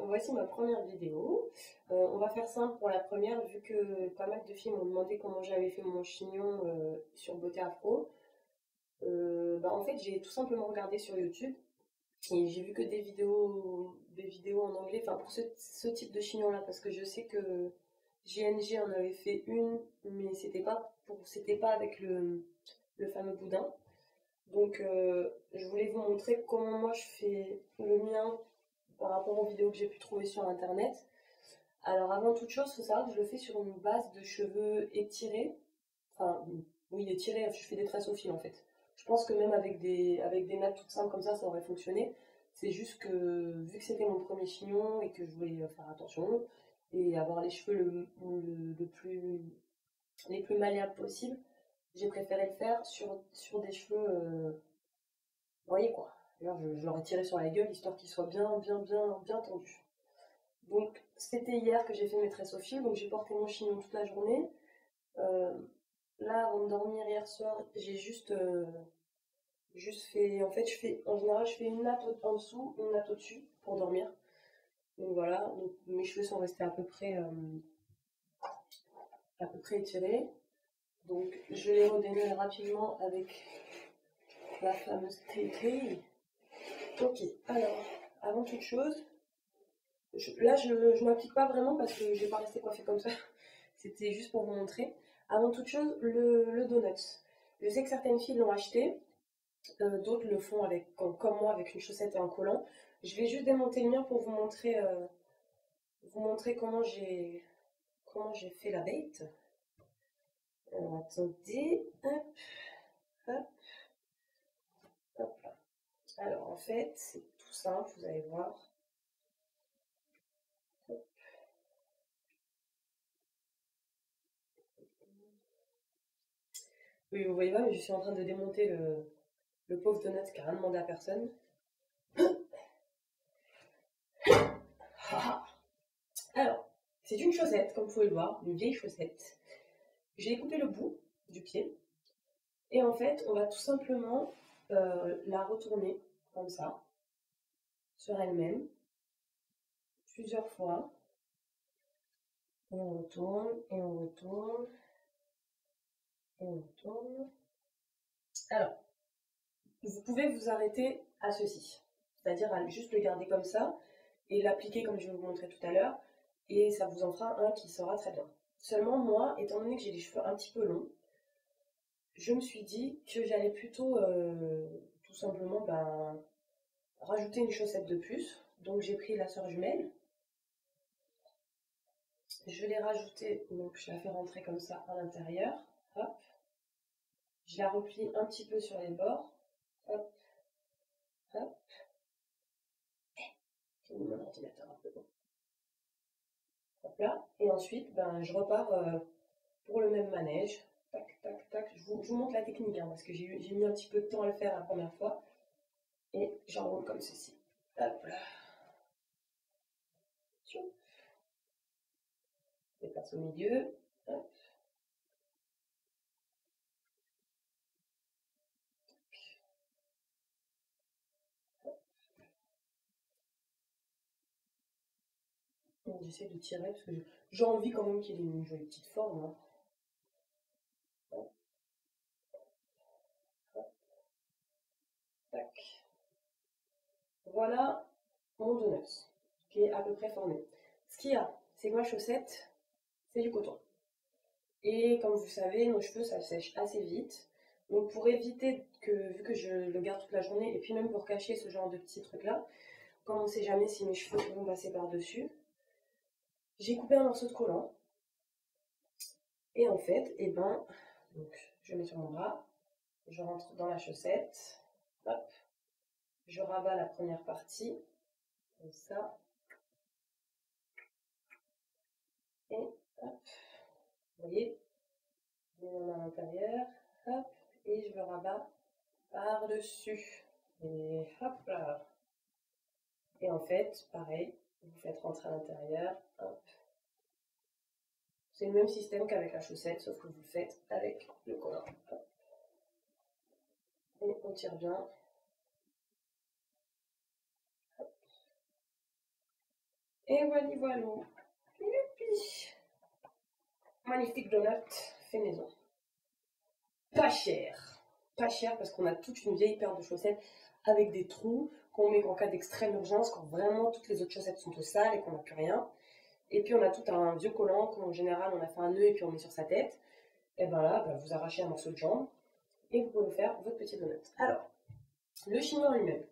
voici ma première vidéo. On va faire simple pour la première, vu que pas mal de filles m'ont demandé comment j'avais fait mon chignon sur Beauté Afro. En fait, j'ai tout simplement regardé sur YouTube et j'ai vu que des vidéos en anglais, enfin pour ce type de chignon-là, parce que je sais que GNG en avait fait une, mais c'était pas avec le fameux boudin. Donc, je voulais vous montrer comment moi je fais le mien par rapport aux vidéos que j'ai pu trouver sur internet. Alors avant toute chose, il faut savoir que je le fais sur une base de cheveux étirés. Enfin, oui, étirés, je fais des tresses au fil en fait. Je pense que même avec des nattes toutes simples comme ça aurait fonctionné. C'est juste que vu que c'était mon premier chignon et que je voulais faire attention et avoir les cheveux les plus malléables possible, j'ai préféré le faire sur des cheveux, vous voyez quoi. D'ailleurs, je leur ai tiré sur la gueule histoire qu'ils soient bien tendus. Donc, c'était hier que j'ai fait mes tresses au fil, donc j'ai porté mon chignon toute la journée. Euh, Là, avant de dormir hier soir, j'ai juste fait. En fait, en général, je fais une natte en dessous, une natte au-dessus pour dormir. Donc voilà, donc, mes cheveux sont restés à peu près étirés. Donc, je les redénouer rapidement avec la fameuse tétée. Ok, alors, avant toute chose, je m'applique pas vraiment parce que je vais pas rester coiffée comme ça. C'était juste pour vous montrer. Avant toute chose, le donut. Je sais que certaines filles l'ont acheté, d'autres le font comme moi avec une chaussette et un collant. Je vais juste démonter le mien pour vous montrer comment j'ai fait la bête. Alors attendez, hop, hop, hop là. Alors en fait, c'est tout simple, vous allez voir. Oui, vous voyez pas, mais je suis en train de démonter le pauvre donut qui n'a rien demandé à personne. Alors, c'est une chaussette, comme vous pouvez le voir, une vieille chaussette. J'ai coupé le bout du pied. Et en fait, on va tout simplement la retourner comme ça, sur elle-même, plusieurs fois. Et on retourne, et on retourne, et on retourne. Alors, vous pouvez vous arrêter à ceci, c'est-à-dire à juste le garder comme ça et l'appliquer comme je vais vous montrer tout à l'heure, et ça vous en fera un qui sera très bien. Seulement moi, étant donné que j'ai les cheveux un petit peu longs, je me suis dit que j'allais plutôt tout simplement rajouter une chaussette de plus. Donc j'ai pris la sœur jumelle, je l'ai rajoutée, donc je la fais rentrer comme ça à l'intérieur, hop. Je la replie un petit peu sur les bords, hop, hop. J'ai mis mon ordinateur un peu bon. Hop là, et ensuite je repars pour le même manège, tac, tac, tac. Je vous montre la technique, hein, parce que j'ai mis un petit peu de temps à le faire la première fois, et j'enroule comme ceci, hop là. Je passe au milieu, hop. J'essaie de tirer parce que j'ai envie quand même qu'il ait une jolie petite forme, hein. Hop, hop, tac. Voilà mon donut qui est à peu près formé. Ce qu'il y a, c'est que ma chaussette, c'est du coton. Et comme vous savez, nos cheveux, ça sèche assez vite. Donc pour éviter que, vu que je le garde toute la journée, et puis même pour cacher ce genre de petits trucs-là, comme on ne sait jamais si mes cheveux vont passer par-dessus, j'ai coupé un morceau de collant. Et en fait, donc, je mets sur mon bras, je rentre dans la chaussette, hop, je rabats la première partie, comme ça, et hop, vous voyez, je mets ma main à l'intérieur, hop, et je le rabats par-dessus, et hop là. Et en fait, pareil, vous faites rentrer à l'intérieur, hop. C'est le même système qu'avec la chaussette, sauf que vous le faites avec le collant. Hop. Et on tire bien. Et voilà, voilà. Youpi. Magnifique donut fait maison. Pas cher. Pas cher parce qu'on a toute une vieille paire de chaussettes avec des trous qu'on met en cas d'extrême urgence, quand vraiment toutes les autres chaussettes sont au sale et qu'on n'a plus rien. Et puis on a tout un vieux collant qu'en général on a fait un nœud et puis on met sur sa tête. Et ben là, vous arrachez un morceau de jambe et vous pouvez faire votre petit donut. Alors, le chignon lui-même.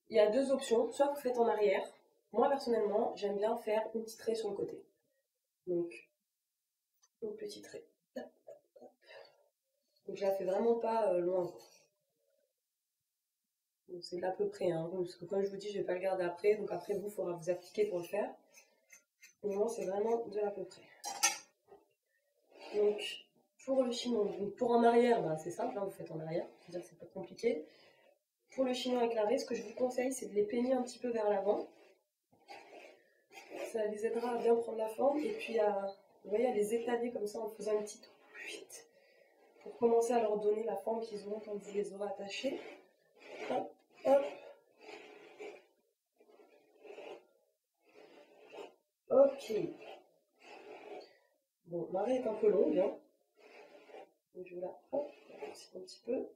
Il y a deux options. Soit vous faites en arrière. Moi personnellement, j'aime bien faire une petite raie sur le côté. Donc, une petite raie. Donc je la fais vraiment pas loin. Donc c'est de l'à peu près, hein, parce que comme je vous dis, je vais pas le garder après. Donc après vous, il faudra vous appliquer pour le faire. Mais moi, c'est vraiment de l'à peu près. Donc, pour le chignon, pour en arrière, c'est simple, hein, vous faites en arrière, c'est-à-dire que c'est pas compliqué. Pour le chignon avec la raie, ce que je vous conseille, c'est de les peigner un petit peu vers l'avant. Ça les aidera à bien prendre la forme et puis vous voyez, à les étaler comme ça en faisant une petite fuite pour commencer à leur donner la forme qu'ils auront quand vous les aurez attachés. Hop, hop. Ok. Bon, ma raie est un peu longue, hein. Donc je vais la raccourcir un petit peu.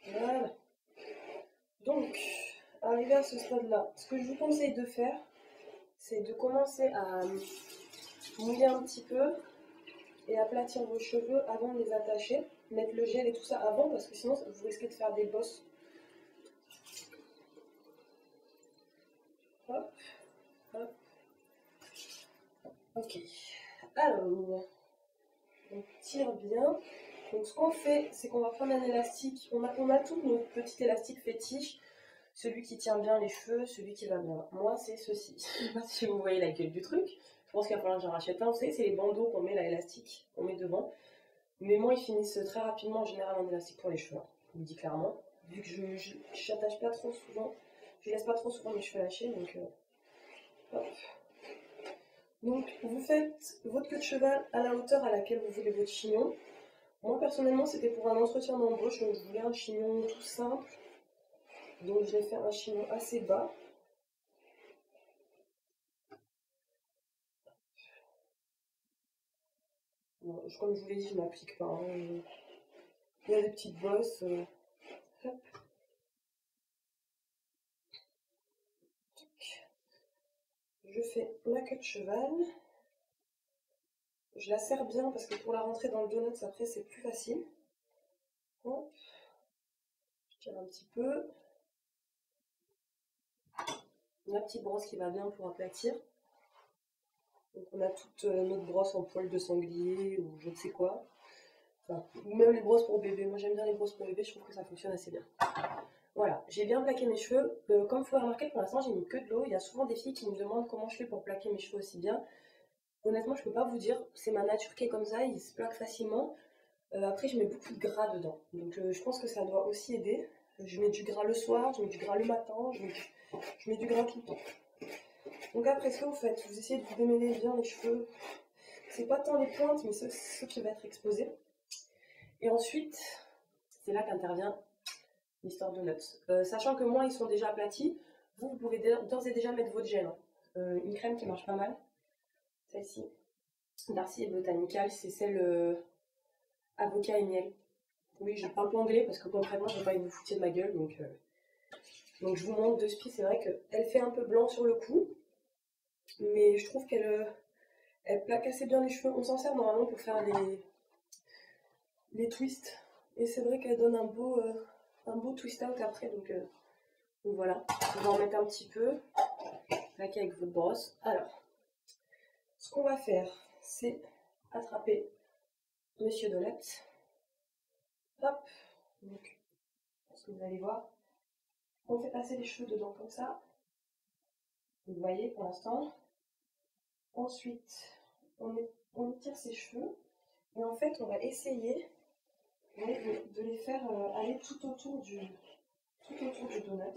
Voilà. Donc, arrivé à ce stade-là, ce que je vous conseille de faire, c'est de commencer à mouiller un petit peu et aplatir vos cheveux avant de les attacher. Mettre le gel et tout ça avant parce que sinon vous risquez de faire des bosses. Hop, hop. Ok. Alors, on tire bien. Donc ce qu'on fait, c'est qu'on va prendre un élastique. On a tous nos petits élastiques fétiches. Celui qui tient bien les cheveux, celui qui va bien. Moi, c'est ceci. Je ne sais pas si vous voyez la gueule du truc. Je pense qu'il va falloir que j'en rachète un. Vous savez, c'est les bandeaux qu'on met là, élastique, qu'on met devant. Mais moi, ils finissent très rapidement en général en élastique pour les cheveux. Je vous le dis clairement. Vu que je n'attache pas trop souvent, je laisse pas trop souvent mes cheveux lâchés. Donc, hop. Donc, vous faites votre queue de cheval à la hauteur à laquelle vous voulez votre chignon. Moi, personnellement, c'était pour un entretien d'embauche, donc je voulais un chignon tout simple. Donc, je vais faire un chignon assez bas. Bon, comme je vous l'ai dit, je ne m'applique pas. Hein. Il y a des petites bosses. Hop. Je fais ma queue de cheval. Je la serre bien parce que pour la rentrer dans le donut, après, c'est plus facile. Hop. Je tire un petit peu. La petite brosse qui va bien pour aplatir. Donc on a toute notre brosse en poil de sanglier ou je ne sais quoi. Enfin, ou même les brosses pour bébé. Moi j'aime bien les brosses pour bébé, je trouve que ça fonctionne assez bien. Voilà, j'ai bien plaqué mes cheveux. Comme vous pouvez remarquer, pour l'instant j'ai mis que de l'eau. Il y a souvent des filles qui me demandent comment je fais pour plaquer mes cheveux aussi bien. Honnêtement, je peux pas vous dire. C'est ma nature qui est comme ça, ils se plaquent facilement. Après, je mets beaucoup de gras dedans. Donc je pense que ça doit aussi aider. Je mets du gras le soir, je mets du gras le matin, je mets du gras tout le temps. Donc après, ce que vous faites, vous essayez de vous démêler bien les cheveux. C'est pas tant les pointes, mais ce qui va être exposé. Et ensuite, c'est là qu'intervient l'histoire de nuts. Sachant que moi, ils sont déjà aplatis, vous pouvez d'ores et déjà mettre votre gel. Une crème qui marche pas mal, celle-ci, Darcy et Botanical, c'est celle avocat et miel. Oui, je parle pas anglais parce que concrètement, je vais pas que vous foutiez de ma gueule, donc je vous montre de spi. C'est vrai qu'elle fait un peu blanc sur le cou, mais je trouve qu'elle plaque assez bien les cheveux. On s'en sert normalement pour faire les twists, et c'est vrai qu'elle donne un beau twist out après, donc voilà. On va en mettre un petit peu, plaquer avec votre brosse. Alors, ce qu'on va faire, c'est attraper Monsieur Donut. Hop, donc, ce que vous allez voir, on fait passer les cheveux dedans comme ça. Vous voyez pour l'instant. Ensuite, on étire ses cheveux. Et en fait, on va essayer de les faire aller tout autour du donut.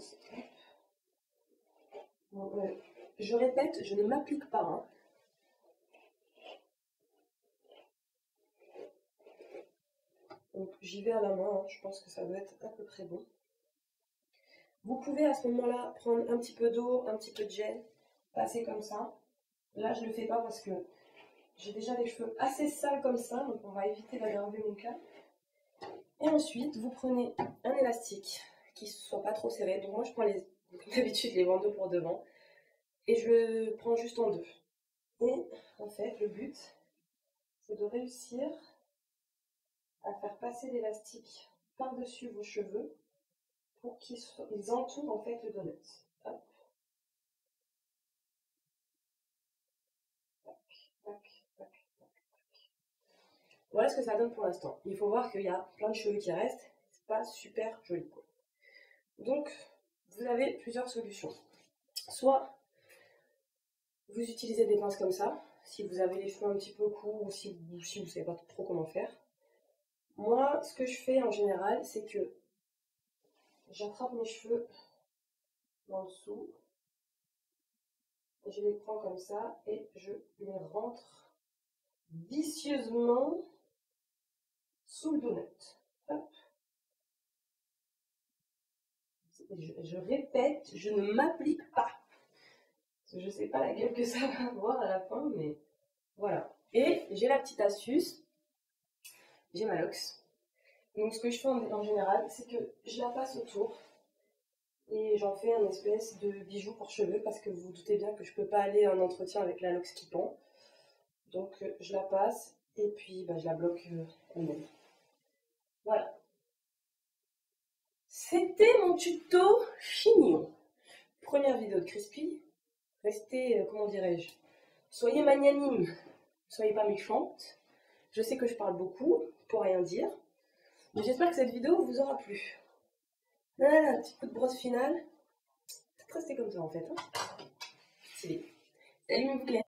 Bon, je répète, je ne m'applique pas. Hein. Donc j'y vais à la main, hein. Je pense que ça doit être à peu près bon. Vous pouvez à ce moment-là prendre un petit peu d'eau, un petit peu de gel, passer comme ça. Là je ne le fais pas parce que j'ai déjà les cheveux assez sales comme ça, donc on va éviter d'aggraver mon cas. Et ensuite vous prenez un élastique qui ne soit pas trop serré. Donc moi je prends d'habitude les bandeaux pour devant et je le prends juste en deux. Et en fait le but c'est de réussir à faire passer l'élastique par-dessus vos cheveux pour qu'ils entourent en fait le donut. Hop. Tac, tac, tac, tac. Voilà ce que ça donne pour l'instant. Il faut voir qu'il y a plein de cheveux qui restent. C'est pas super joli quoi. Donc vous avez plusieurs solutions. Soit vous utilisez des pinces comme ça, si vous avez les cheveux un petit peu courts ou si vous ne savez pas trop comment faire. Moi, ce que je fais en général, c'est que j'attrape mes cheveux en dessous, je les prends comme ça et je les rentre vicieusement sous le donut. Hop. Je répète, je ne m'applique pas. Je ne sais pas la gueule que ça va avoir à la fin, mais voilà. Et j'ai la petite astuce, j'ai ma lox. Donc ce que je fais en général, c'est que je la passe autour et j'en fais un espèce de bijou pour cheveux parce que vous vous doutez bien que je peux pas aller en entretien avec la lox qui pend. Donc je la passe et puis je la bloque elle-même. Voilà. C'était mon tuto chignon. Première vidéo de Crispy. Restez, comment dirais-je, soyez magnanime, soyez pas méchante. Je sais que je parle beaucoup pour rien dire, mais j'espère que cette vidéo vous aura plu. Voilà, un petit coup de brosse finale. Restez comme ça en fait. Hein. C'est bien. Salut mes poulets.